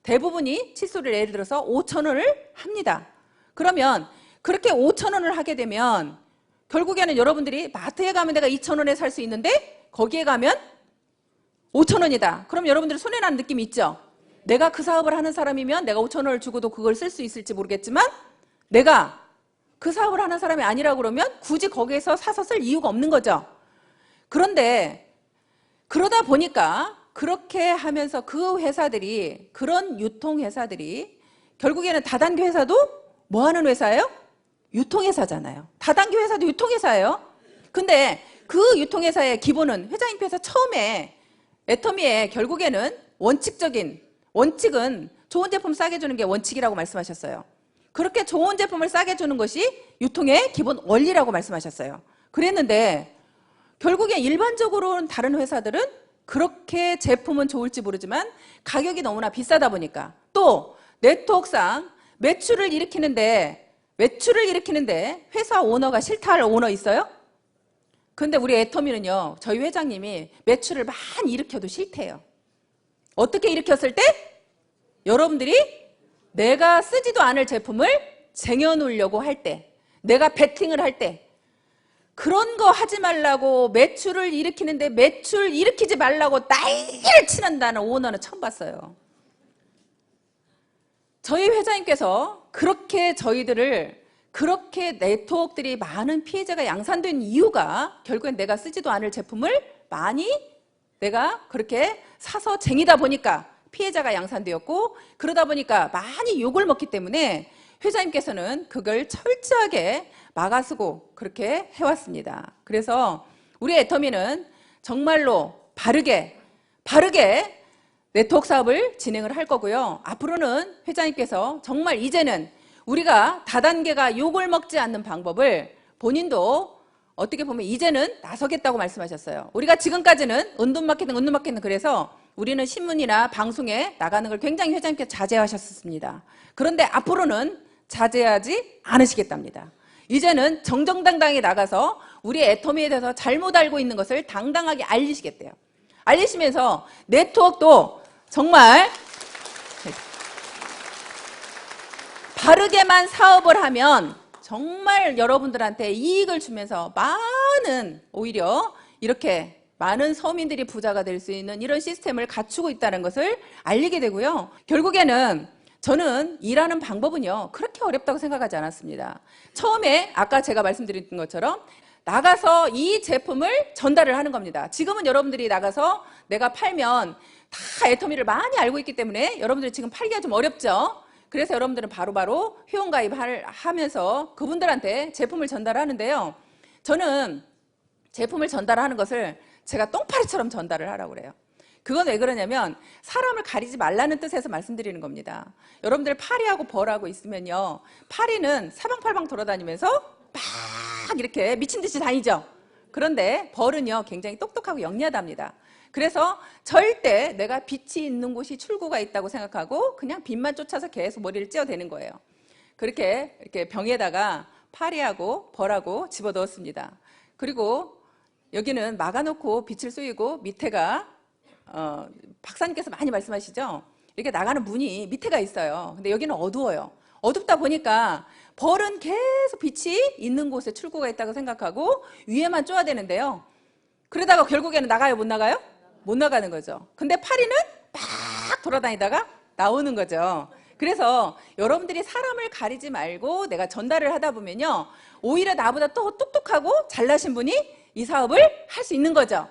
대부분이 칫솔을 예를 들어서 5,000원을 합니다. 그러면 그렇게 5,000원을 하게 되면 결국에는 여러분들이 마트에 가면 내가 2,000원에 살 수 있는데 거기에 가면 5,000원이다. 그럼 여러분들 손해나는 느낌이 있죠? 내가 그 사업을 하는 사람이면 내가 5,000원을 주고도 그걸 쓸 수 있을지 모르겠지만 내가 그 사업을 하는 사람이 아니라고 그러면 굳이 거기에서 사서 쓸 이유가 없는 거죠. 그런데 그러다 보니까 그렇게 하면서 그 회사들이, 그런 유통회사들이 결국에는 다단계 회사도 뭐 하는 회사예요? 유통회사잖아요. 다단계 회사도 유통회사예요. 근데 그 유통회사의 기본은, 회장님께서 처음에 애터미의 결국에는 원칙은 좋은 제품 싸게 주는 게 원칙이라고 말씀하셨어요. 그렇게 좋은 제품을 싸게 주는 것이 유통의 기본 원리라고 말씀하셨어요. 그랬는데 결국에 일반적으로는 다른 회사들은 그렇게 제품은 좋을지 모르지만 가격이 너무나 비싸다 보니까, 또 네트워크상 매출을 일으키는데 회사 오너가 싫다할 오너 있어요? 근데 우리 애터미는요, 저희 회장님이 매출을 많이 일으켜도 싫대요. 어떻게 일으켰을 때? 여러분들이 내가 쓰지도 않을 제품을 쟁여놓으려고 할 때, 내가 베팅을 할 때, 그런 거 하지 말라고, 매출을 일으키는데 매출 일으키지 말라고 난리를 치는다는 오너는 처음 봤어요. 저희 회장님께서 그렇게 저희들을 그렇게 네트워크들이 많은 피해자가 양산된 이유가 결국엔 내가 쓰지도 않을 제품을 많이 내가 그렇게 사서 쟁이다 보니까 피해자가 양산되었고, 그러다 보니까 많이 욕을 먹기 때문에 회장님께서는 그걸 철저하게 막아쓰고 그렇게 해왔습니다. 그래서 우리 애터미는 정말로 바르게 네트워크 사업을 진행을 할 거고요. 앞으로는 회장님께서 정말 이제는 우리가 다단계가 욕을 먹지 않는 방법을 본인도 어떻게 보면 이제는 나서겠다고 말씀하셨어요. 우리가 지금까지는 은둔마케팅 그래서 우리는 신문이나 방송에 나가는 걸 굉장히 회장님께서 자제하셨습니다. 그런데 앞으로는 자제하지 않으시겠답니다. 이제는 정정당당히 나가서 우리 애터미에 대해서 잘못 알고 있는 것을 당당하게 알리시겠대요. 알리시면서 네트워크도 정말 바르게만 사업을 하면 정말 여러분들한테 이익을 주면서 많은, 오히려 이렇게 많은 서민들이 부자가 될 수 있는 이런 시스템을 갖추고 있다는 것을 알리게 되고요. 결국에는 저는 일하는 방법은요, 그렇게 어렵다고 생각하지 않았습니다. 처음에 아까 제가 말씀드린 것처럼 나가서 이 제품을 전달을 하는 겁니다. 지금은 여러분들이 나가서 내가 팔면 다 애터미를 많이 알고 있기 때문에 여러분들이 지금 팔기가 좀 어렵죠. 그래서 여러분들은 바로바로 회원가입하면서 그분들한테 제품을 전달하는데요. 저는 제품을 전달하는 것을 제가 똥파리처럼 전달을 하라고 그래요. 그건 왜 그러냐면 사람을 가리지 말라는 뜻에서 말씀드리는 겁니다. 여러분들 파리하고 벌하고 있으면요, 파리는 사방팔방 돌아다니면서 막 이렇게 미친 듯이 다니죠. 그런데 벌은요, 굉장히 똑똑하고 영리하답니다. 그래서 절대 내가 빛이 있는 곳이 출구가 있다고 생각하고 그냥 빛만 쫓아서 계속 머리를 찧어대는 거예요. 그렇게 이렇게 병에다가 파리하고 벌하고 집어넣었습니다. 그리고 여기는 막아놓고 빛을 쏘이고 밑에가 박사님께서 많이 말씀하시죠. 이렇게 나가는 문이 밑에가 있어요. 근데 여기는 어두워요. 어둡다 보니까 벌은 계속 빛이 있는 곳에 출구가 있다고 생각하고 위에만 쪼야 되는데요. 그러다가 결국에는 나가요, 못 나가요? 못 나가는 거죠. 근데 파리는 막 돌아다니다가 나오는 거죠. 그래서 여러분들이 사람을 가리지 말고 내가 전달을 하다 보면요, 오히려 나보다 또 똑똑하고 잘나신 분이 이 사업을 할 수 있는 거죠.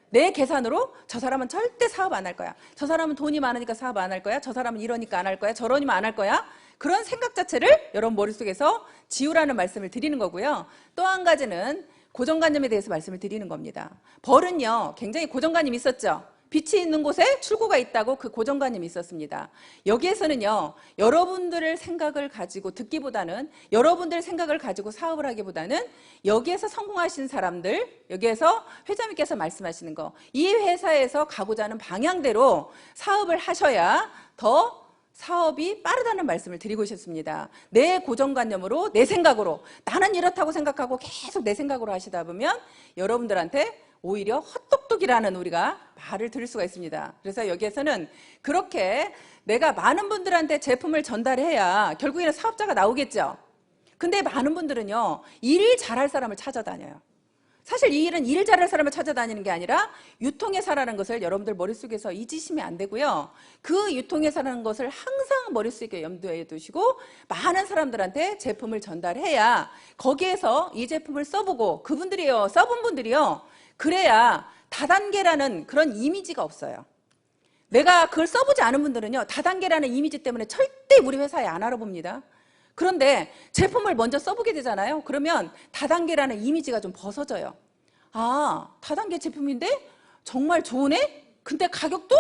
내 계산으로 저 사람은 절대 사업 안 할 거야. 저 사람은 돈이 많으니까 사업 안 할 거야. 저 사람은 이러니까 안 할 거야. 저러니까 안 할 거야. 그런 생각 자체를 여러분 머릿속에서 지우라는 말씀을 드리는 거고요. 또 한 가지는 고정관념에 대해서 말씀을 드리는 겁니다. 벌은요, 굉장히 고정관념이 있었죠. 빛이 있는 곳에 출구가 있다고 그 고정관념이 있었습니다. 여기에서는요, 여러분들의 생각을 가지고 듣기보다는, 여러분들의 생각을 가지고 사업을 하기보다는 여기에서 성공하신 사람들, 여기에서 회장님께서 말씀하시는 거, 이 회사에서 가고자 하는 방향대로 사업을 하셔야 더 사업이 빠르다는 말씀을 드리고 싶습니다. 내 고정관념으로, 내 생각으로, 나는 이렇다고 생각하고 계속 내 생각으로 하시다 보면 여러분들한테 오히려 헛똑똑이라는 우리가 말을 들을 수가 있습니다. 그래서 여기에서는 그렇게 내가 많은 분들한테 제품을 전달해야 결국에는 사업자가 나오겠죠. 근데 많은 분들은요, 일 잘할 사람을 찾아다녀요. 사실 이 일은 일 잘할 사람을 찾아다니는 게 아니라 유통회사라는 것을 여러분들 머릿속에서 잊으시면 안 되고요. 그 유통회사라는 것을 항상 머릿속에 염두에 두시고 많은 사람들한테 제품을 전달해야 거기에서 이 제품을 써보고 그분들이요, 써본 분들이요, 그래야 다단계라는 그런 이미지가 없어요. 내가 그걸 써보지 않은 분들은요, 다단계라는 이미지 때문에 절대 우리 회사에 안 알아봅니다. 그런데 제품을 먼저 써보게 되잖아요. 그러면 다단계라는 이미지가 좀 벗어져요. 아, 다단계 제품인데 정말 좋으네? 근데 가격도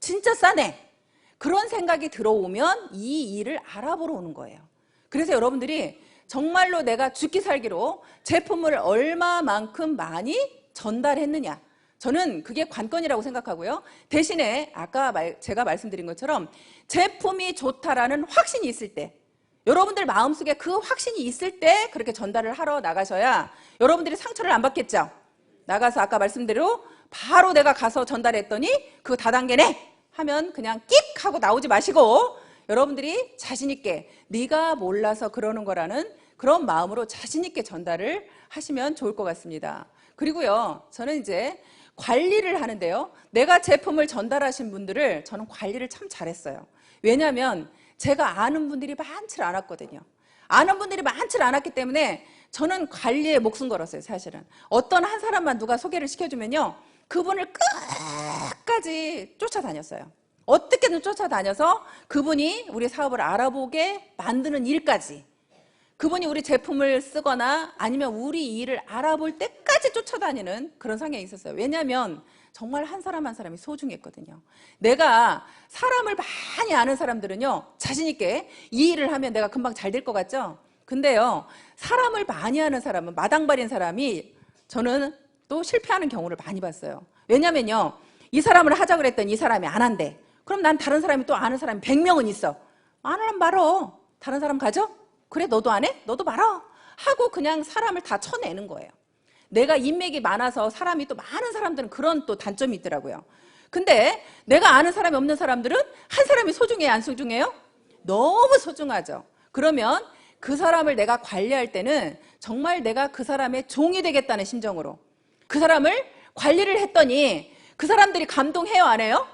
진짜 싸네. 그런 생각이 들어오면 이 일을 알아보러 오는 거예요. 그래서 여러분들이 정말로 내가 죽기 살기로 제품을 얼마만큼 많이 전달했느냐, 저는 그게 관건이라고 생각하고요. 대신에 아까 제가 말씀드린 것처럼 제품이 좋다라는 확신이 있을 때, 여러분들 마음속에 그 확신이 있을 때 그렇게 전달을 하러 나가셔야 여러분들이 상처를 안 받겠죠. 나가서 아까 말씀대로 바로 내가 가서 전달했더니 그거 다단계네 하면 그냥 끽 하고 나오지 마시고 여러분들이 자신 있게 네가 몰라서 그러는 거라는 그런 마음으로 자신 있게 전달을 하시면 좋을 것 같습니다. 그리고요, 저는 이제 관리를 하는데요, 내가 제품을 전달하신 분들을 저는 관리를 참 잘했어요. 왜냐하면 제가 아는 분들이 많지 않았거든요. 아는 분들이 많지 않았기 때문에 저는 관리에 목숨 걸었어요, 사실은. 어떤 한 사람만 누가 소개를 시켜주면요, 그분을 끝까지 쫓아다녔어요. 어떻게든 쫓아다녀서 그분이 우리 사업을 알아보게 만드는 일까지, 그분이 우리 제품을 쓰거나 아니면 우리 일을 알아볼 때까지 쫓아다니는 그런 성향이 있었어요. 왜냐하면 정말 한 사람 한 사람이 소중했거든요. 내가 사람을 많이 아는 사람들은요, 자신 있게 이 일을 하면 내가 금방 잘 될 것 같죠? 근데요, 사람을 많이 아는 사람은, 마당발인 사람이 저는 또 실패하는 경우를 많이 봤어요. 왜냐면요, 이 사람을 하자 그랬더니 이 사람이 안 한대. 그럼 난 다른 사람이 또 아는 사람이 100명은 있어. 안 하면 말어. 다른 사람 가져? 그래, 너도 안 해? 너도 말어. 하고 그냥 사람을 다 쳐내는 거예요. 내가 인맥이 많아서 사람이 또 많은 사람들은 그런 또 단점이 있더라고요. 근데 내가 아는 사람이 없는 사람들은 한 사람이 소중해요, 안 소중해요? 너무 소중하죠. 그러면 그 사람을 내가 관리할 때는 정말 내가 그 사람의 종이 되겠다는 심정으로 그 사람을 관리를 했더니 그 사람들이 감동해요, 안 해요?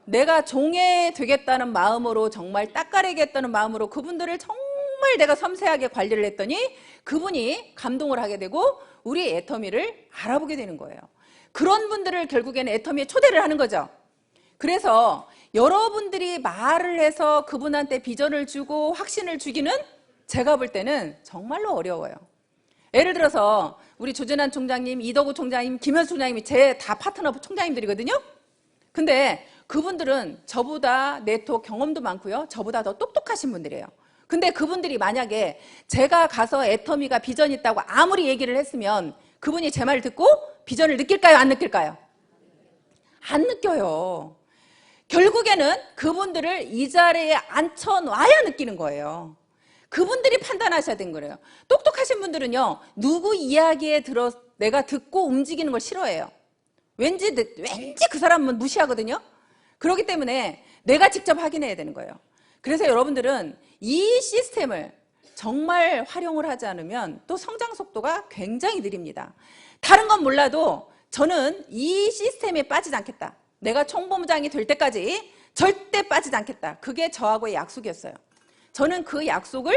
내가 종이 되겠다는 마음으로, 정말 닦아내겠다는 마음으로 그분들을 정말 내가 섬세하게 관리를 했더니 그분이 감동을 하게 되고 우리 애터미를 알아보게 되는 거예요. 그런 분들을 결국에는 애터미에 초대를 하는 거죠. 그래서 여러분들이 말을 해서 그분한테 비전을 주고 확신을 주기는 제가 볼 때는 정말로 어려워요. 예를 들어서 우리 조진환 총장님, 이덕우 총장님, 김현수 총장님이 제 다 파트너 총장님들이거든요. 근데 그분들은 저보다 네트워크 경험도 많고요, 저보다 더 똑똑하신 분들이에요. 근데 그분들이 만약에 제가 가서 애터미가 비전이 있다고 아무리 얘기를 했으면 그분이 제 말을 듣고 비전을 느낄까요, 안 느낄까요? 안 느껴요. 결국에는 그분들을 이 자리에 앉혀놔야 느끼는 거예요. 그분들이 판단하셔야 되는 거예요. 똑똑하신 분들은요, 누구 이야기에 들어 내가 듣고 움직이는 걸 싫어해요. 왠지 그 사람은 무시하거든요. 그렇기 때문에 내가 직접 확인해야 되는 거예요. 그래서 여러분들은 이 시스템을 정말 활용을 하지 않으면 또 성장 속도가 굉장히 느립니다. 다른 건 몰라도 저는 이 시스템에 빠지지 않겠다. 내가 총본부장이 될 때까지 절대 빠지지 않겠다. 그게 저하고의 약속이었어요. 저는 그 약속을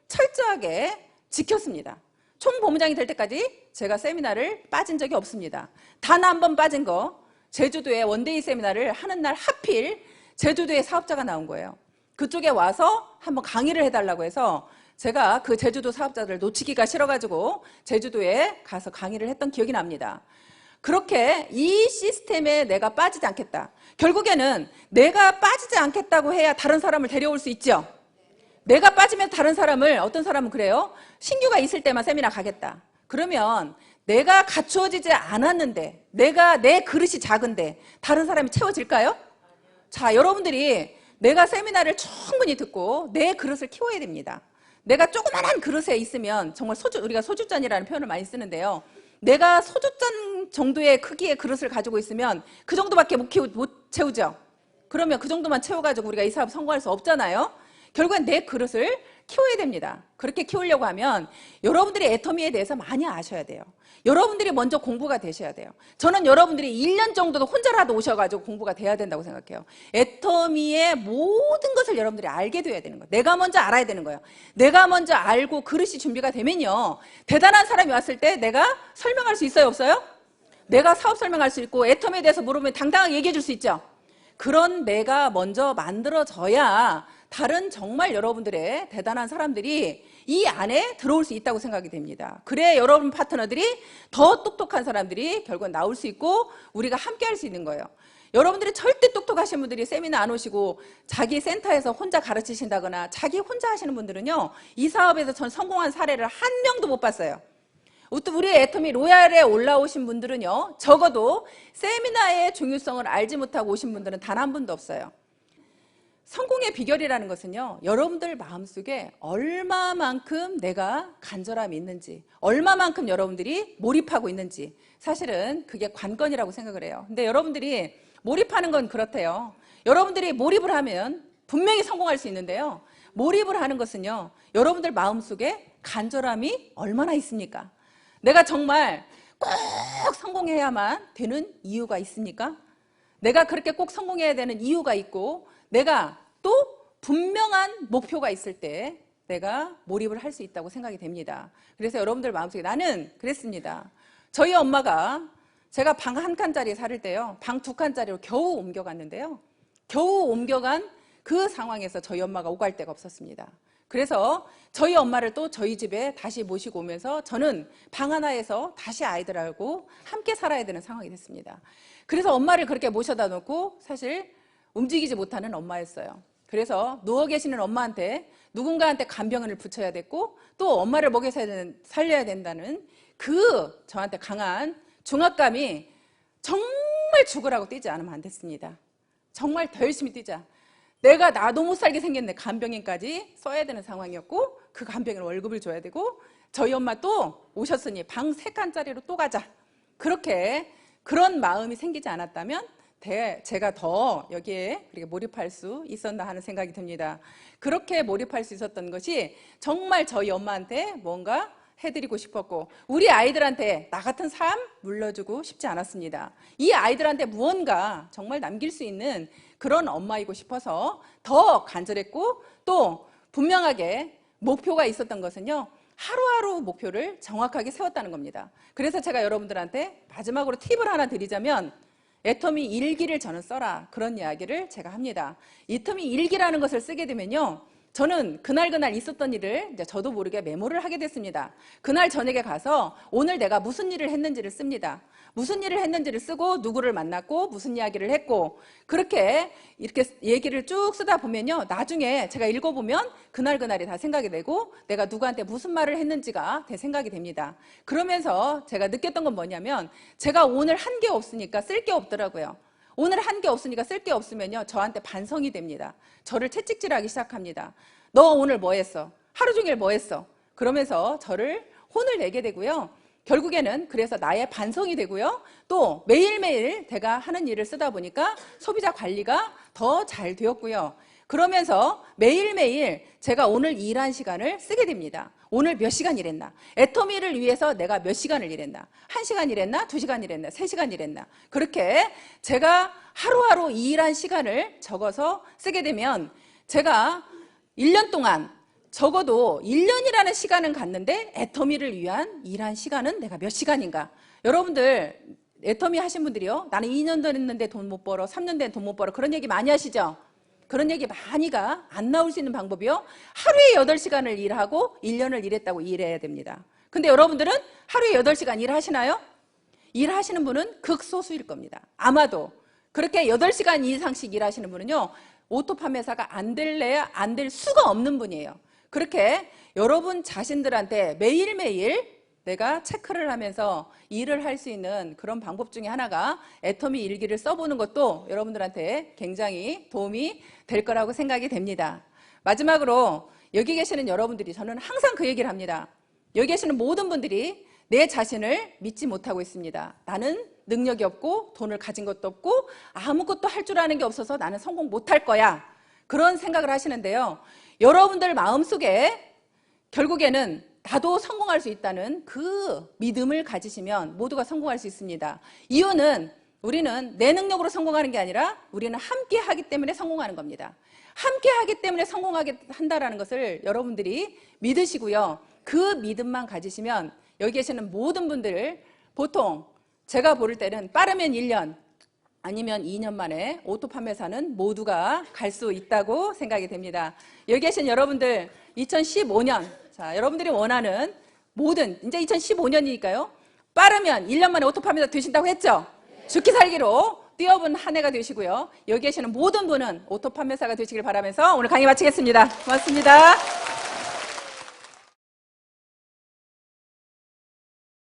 철저하게 지켰습니다. 총본부장이 될 때까지 제가 세미나를 빠진 적이 없습니다. 단 한 번 빠진 거, 제주도에 원데이 세미나를 하는 날 하필 제주도에 사업자가 나온 거예요. 그쪽에 와서 한번 강의를 해달라고 해서 제가 그 제주도 사업자들을 놓치기가 싫어가지고 제주도에 가서 강의를 했던 기억이 납니다. 그렇게 이 시스템에 내가 빠지지 않겠다. 결국에는 내가 빠지지 않겠다고 해야 다른 사람을 데려올 수 있죠. 내가 빠지면 다른 사람을, 어떤 사람은 그래요. 신규가 있을 때만 세미나 가겠다. 그러면 내가 갖추어지지 않았는데, 내 그릇이 작은데 다른 사람이 채워질까요? 자, 여러분들이 내가 세미나를 충분히 듣고 내 그릇을 키워야 됩니다. 내가 조그만한 그릇에 있으면 정말 우리가 소주잔이라는 표현을 많이 쓰는데요. 내가 소주잔 정도의 크기의 그릇을 가지고 있으면 그 정도밖에 못 채우죠. 그러면 그 정도만 채워가지고 우리가 이 사업 성공할 수 없잖아요. 결국엔 내 그릇을 키워야 됩니다. 그렇게 키우려고 하면 여러분들이 애터미에 대해서 많이 아셔야 돼요. 여러분들이 먼저 공부가 되셔야 돼요. 저는 여러분들이 1년 정도도 혼자라도 오셔가지고 공부가 돼야 된다고 생각해요. 애터미의 모든 것을 여러분들이 알게 돼야 되는 거예요. 내가 먼저 알아야 되는 거예요. 내가 먼저 알고 그릇이 준비가 되면요, 대단한 사람이 왔을 때 내가 설명할 수 있어요, 없어요? 내가 사업 설명할 수 있고 애터미에 대해서 물으면 당당하게 얘기해 줄 수 있죠. 그런 내가 먼저 만들어져야 다른 정말 여러분들의 대단한 사람들이 이 안에 들어올 수 있다고 생각이 됩니다. 그래 여러분 파트너들이 더 똑똑한 사람들이 결국은 나올 수 있고 우리가 함께 할 수 있는 거예요. 여러분들이 절대 똑똑하신 분들이 세미나 안 오시고 자기 센터에서 혼자 가르치신다거나 자기 혼자 하시는 분들은요, 이 사업에서 전 성공한 사례를 한 명도 못 봤어요. 우리 애터미 로얄에 올라오신 분들은요, 적어도 세미나의 중요성을 알지 못하고 오신 분들은 단 한 분도 없어요. 성공의 비결이라는 것은요, 여러분들 마음속에 얼마만큼 내가 간절함이 있는지, 얼마만큼 여러분들이 몰입하고 있는지, 사실은 그게 관건이라고 생각을 해요. 근데 여러분들이 몰입하는 건 그렇대요. 여러분들이 몰입을 하면 분명히 성공할 수 있는데요, 몰입을 하는 것은요, 여러분들 마음속에 간절함이 얼마나 있습니까? 내가 정말 꼭 성공해야만 되는 이유가 있습니까? 내가 그렇게 꼭 성공해야 되는 이유가 있고, 내가 또 분명한 목표가 있을 때 내가 몰입을 할 수 있다고 생각이 됩니다. 그래서 여러분들 마음속에 나는 그랬습니다. 저희 엄마가 제가 방 한 칸짜리 살을 때요, 방 두 칸짜리로 겨우 옮겨갔는데요. 겨우 옮겨간 그 상황에서 저희 엄마가 오갈 데가 없었습니다. 그래서 저희 엄마를 또 저희 집에 다시 모시고 오면서 저는 방 하나에서 다시 아이들하고 함께 살아야 되는 상황이 됐습니다. 그래서 엄마를 그렇게 모셔다 놓고 사실 움직이지 못하는 엄마였어요. 그래서 누워 계시는 엄마한테 누군가한테 간병을 붙여야 됐고 또 엄마를 먹여 살려야 된다는 그 저한테 강한 중압감이 정말 죽으라고 뛰지 않으면 안 됐습니다. 정말 더 열심히 뛰자. 내가 나도 못 살게 생겼네. 간병인까지 써야 되는 상황이었고 그 간병인 월급을 줘야 되고 저희 엄마 또 오셨으니 방 3칸짜리로 또 가자. 그렇게 그런 마음이 생기지 않았다면 제가 더 여기에 그렇게 몰입할 수 있었나 하는 생각이 듭니다. 그렇게 몰입할 수 있었던 것이 정말 저희 엄마한테 뭔가 해드리고 싶었고 우리 아이들한테 나 같은 삶 물려주고 싶지 않았습니다. 이 아이들한테 무언가 정말 남길 수 있는 그런 엄마이고 싶어서 더 간절했고 또 분명하게 목표가 있었던 것은요, 하루하루 목표를 정확하게 세웠다는 겁니다. 그래서 제가 여러분들한테 마지막으로 팁을 하나 드리자면 애터미 일기를 저는 써라, 그런 이야기를 제가 합니다. 애터미 일기라는 것을 쓰게 되면요, 저는 그날 있었던 일을 이제 저도 모르게 메모를 하게 됐습니다. 그날 저녁에 가서 오늘 내가 무슨 일을 했는지를 씁니다. 무슨 일을 했는지를 쓰고 누구를 만났고 무슨 이야기를 했고 그렇게 이렇게 얘기를 쭉 쓰다 보면요, 나중에 제가 읽어보면 그날이 다 생각이 되고 내가 누구한테 무슨 말을 했는지가 생각이 됩니다. 그러면서 제가 느꼈던 건 뭐냐면 제가 오늘 한 게 없으니까 쓸 게 없더라고요. 오늘 한 게 없으니까 쓸 게 없으면요, 저한테 반성이 됩니다. 저를 채찍질하기 시작합니다. 너 오늘 뭐 했어? 하루 종일 뭐 했어? 그러면서 저를 혼을 내게 되고요. 결국에는 그래서 나의 반성이 되고요. 또 매일매일 제가 하는 일을 쓰다 보니까 소비자 관리가 더 잘 되었고요. 그러면서 매일매일 제가 오늘 일한 시간을 쓰게 됩니다. 오늘 몇 시간 일했나? 애터미를 위해서 내가 몇 시간을 일했나? 1시간 일했나? 2시간 일했나? 3시간 일했나? 그렇게 제가 하루하루 일한 시간을 적어서 쓰게 되면 제가 1년 동안 적어도 1년이라는 시간은 갔는데 애터미를 위한 일한 시간은 내가 몇 시간인가? 여러분들 애터미 하신 분들이요, 나는 2년 됐는데 돈 못 벌어, 3년 된 돈 못 벌어, 그런 얘기 많이 하시죠? 그런 얘기 많이가 안 나올 수 있는 방법이요, 하루에 8시간을 일하고 1년을 일했다고 일해야 됩니다. 근데 여러분들은 하루에 8시간 일하시나요? 일하시는 분은 극소수일 겁니다. 아마도 그렇게 8시간 이상씩 일하시는 분은요, 오토 판매사가 안 될래야 안 될 수가 없는 분이에요. 그렇게 여러분 자신들한테 매일매일 내가 체크를 하면서 일을 할 수 있는 그런 방법 중에 하나가 애터미 일기를 써보는 것도 여러분들한테 굉장히 도움이 될 거라고 생각이 됩니다. 마지막으로 여기 계시는 여러분들이, 저는 항상 그 얘기를 합니다. 여기 계시는 모든 분들이 내 자신을 믿지 못하고 있습니다. 나는 능력이 없고 돈을 가진 것도 없고 아무것도 할 줄 아는 게 없어서 나는 성공 못할 거야, 그런 생각을 하시는데요, 여러분들 마음속에 결국에는 나도 성공할 수 있다는 그 믿음을 가지시면 모두가 성공할 수 있습니다. 이유는 우리는 내 능력으로 성공하는 게 아니라 우리는 함께 하기 때문에 성공하는 겁니다. 함께 하기 때문에 성공하게 한다는 것을 여러분들이 믿으시고요, 그 믿음만 가지시면 여기 계시는 모든 분들, 보통 제가 볼 때는 빠르면 1년 아니면 2년 만에 오토 판매사는 모두가 갈 수 있다고 생각이 됩니다. 여기 계신 여러분들 2015년, 자, 여러분들이 원하는 모든, 이제 2015년이니까요, 빠르면 1년 만에 오토 판매사 되신다고 했죠? 죽기 살기로 뛰어본 한 해가 되시고요, 여기 계시는 모든 분은 오토 판매사가 되시길 바라면서 오늘 강의 마치겠습니다. 고맙습니다.